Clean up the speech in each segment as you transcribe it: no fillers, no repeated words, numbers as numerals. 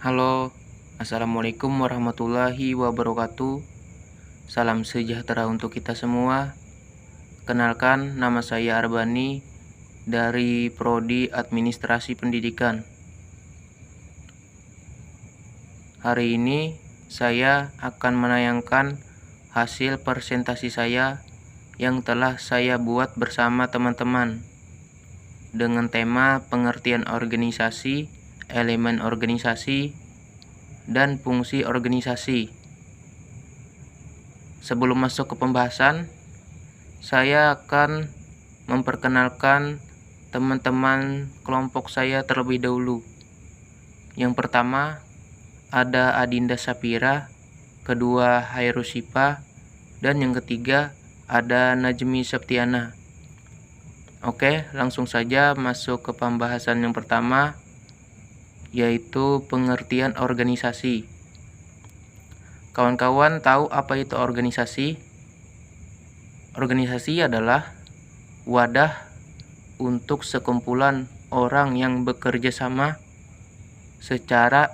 Halo, Assalamualaikum warahmatullahi wabarakatuh. Salam sejahtera untuk kita semua. Kenalkan, nama saya Arbani dari Prodi Administrasi Pendidikan. Hari ini saya akan menayangkan hasil presentasi saya yang telah saya buat bersama teman-teman dengan tema pengertian organisasi, elemen organisasi, dan fungsi organisasi. Sebelum masuk ke pembahasan, saya akan memperkenalkan teman-teman kelompok saya terlebih dahulu. Yang pertama ada Adinda Sapira, kedua Hairusipa, dan yang ketiga ada Najmi Septiana. Oke, langsung saja masuk ke pembahasan yang pertama, yaitu pengertian organisasi. Kawan-kawan tahu apa itu organisasi? Organisasi adalah wadah untuk sekumpulan orang yang bekerja sama secara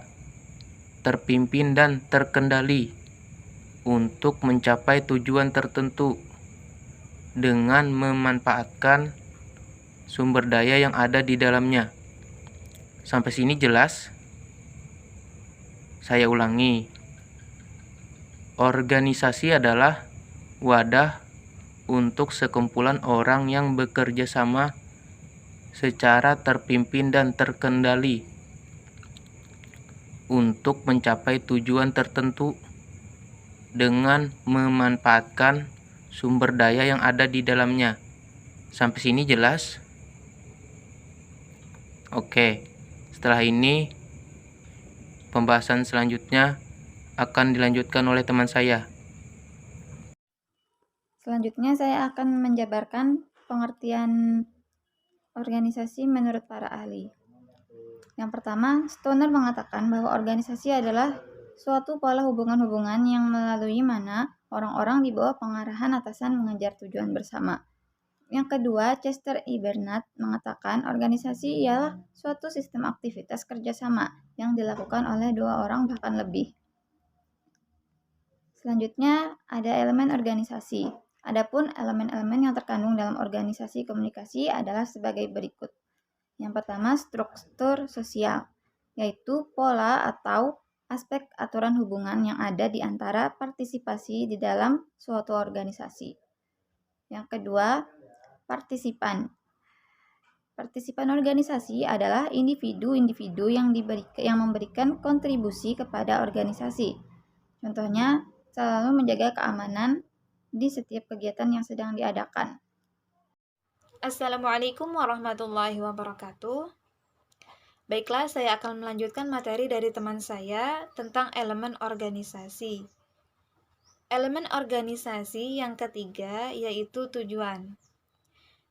terpimpin dan terkendali untuk mencapai tujuan tertentu dengan memanfaatkan sumber daya yang ada di dalamnya. Sampai sini jelas? Saya ulangi. Organisasi adalah wadah untuk sekumpulan orang yang bekerja sama secara terpimpin dan terkendali untuk mencapai tujuan tertentu dengan memanfaatkan sumber daya yang ada di dalamnya. Sampai sini jelas? Oke, setelah ini pembahasan selanjutnya akan dilanjutkan oleh teman saya. Selanjutnya saya akan menjabarkan pengertian organisasi menurut para ahli. Yang pertama, Stoner mengatakan bahwa organisasi adalah suatu pola hubungan-hubungan yang melalui mana orang-orang di bawah pengarahan atasan mengejar tujuan bersama. Yang kedua, Chester E. Bernard mengatakan organisasi ialah suatu sistem aktivitas kerjasama yang dilakukan oleh dua orang bahkan lebih. Selanjutnya ada elemen organisasi. Adapun elemen-elemen yang terkandung dalam organisasi komunikasi adalah sebagai berikut. Yang pertama, struktur sosial, yaitu pola atau aspek aturan hubungan yang ada di antara partisipasi di dalam suatu organisasi. Yang kedua, partisipan. Partisipan organisasi adalah individu-individu yang memberikan kontribusi kepada organisasi. Contohnya, selalu menjaga keamanan di setiap kegiatan yang sedang diadakan. Assalamualaikum warahmatullahi wabarakatuh. Baiklah, saya akan melanjutkan materi dari teman saya tentang elemen organisasi. Elemen organisasi yang ketiga yaitu tujuan.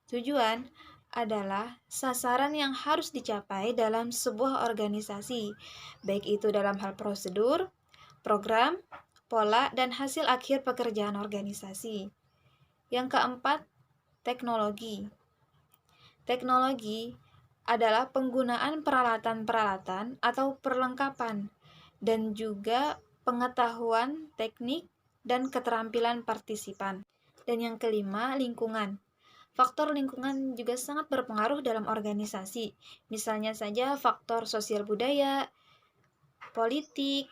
Tujuan adalah sasaran yang harus dicapai dalam sebuah organisasi, baik itu dalam hal prosedur, program, pola, dan hasil akhir pekerjaan organisasi. Yang keempat, teknologi. Teknologi adalah penggunaan peralatan-peralatan atau perlengkapan dan juga pengetahuan teknik dan keterampilan partisipan. Dan yang kelima, lingkungan. Faktor lingkungan juga sangat berpengaruh dalam organisasi. Misalnya saja faktor sosial budaya, politik,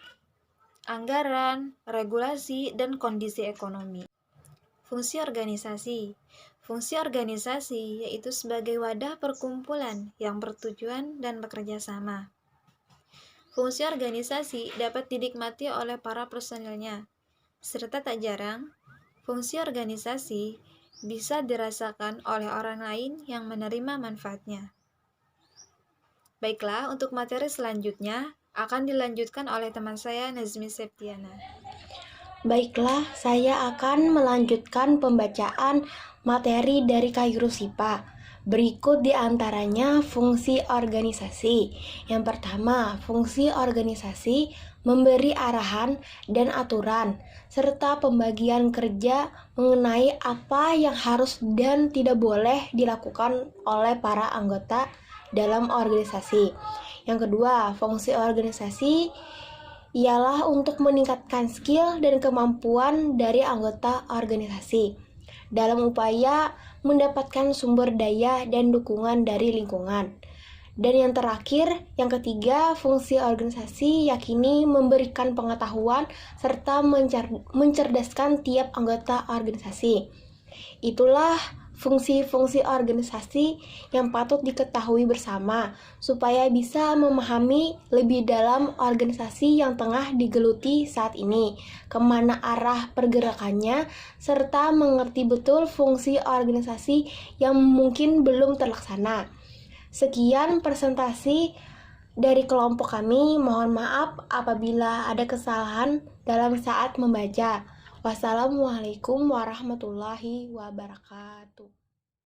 anggaran, regulasi, dan kondisi ekonomi. Fungsi organisasi. Fungsi organisasi yaitu sebagai wadah perkumpulan yang bertujuan dan bekerja sama. Fungsi organisasi dapat dinikmati oleh para personilnya, serta tak jarang, fungsi organisasi bisa dirasakan oleh orang lain yang menerima manfaatnya. Baiklah, untuk materi selanjutnya akan dilanjutkan oleh teman saya Nazmi Septiana. Baiklah, saya akan melanjutkan pembacaan materi dari Hairusipa. Berikut diantaranya fungsi organisasi. Yang pertama, fungsi organisasi memberi arahan dan aturan, serta pembagian kerja mengenai apa yang harus dan tidak boleh dilakukan oleh para anggota dalam organisasi. Yang kedua, fungsi organisasi ialah untuk meningkatkan skill dan kemampuan dari anggota organisasi dalam upaya mendapatkan sumber daya dan dukungan dari lingkungan. Dan yang terakhir, yang ketiga, fungsi organisasi yakini memberikan pengetahuan serta mencerdaskan tiap anggota organisasi. Itulah fungsi-fungsi organisasi yang patut diketahui bersama supaya bisa memahami lebih dalam organisasi yang tengah digeluti saat ini, kemana arah pergerakannya, serta mengerti betul fungsi organisasi yang mungkin belum terlaksana. Sekian presentasi dari kelompok kami. Mohon maaf apabila ada kesalahan dalam saat membaca. Wassalamualaikum warahmatullahi wabarakatuh.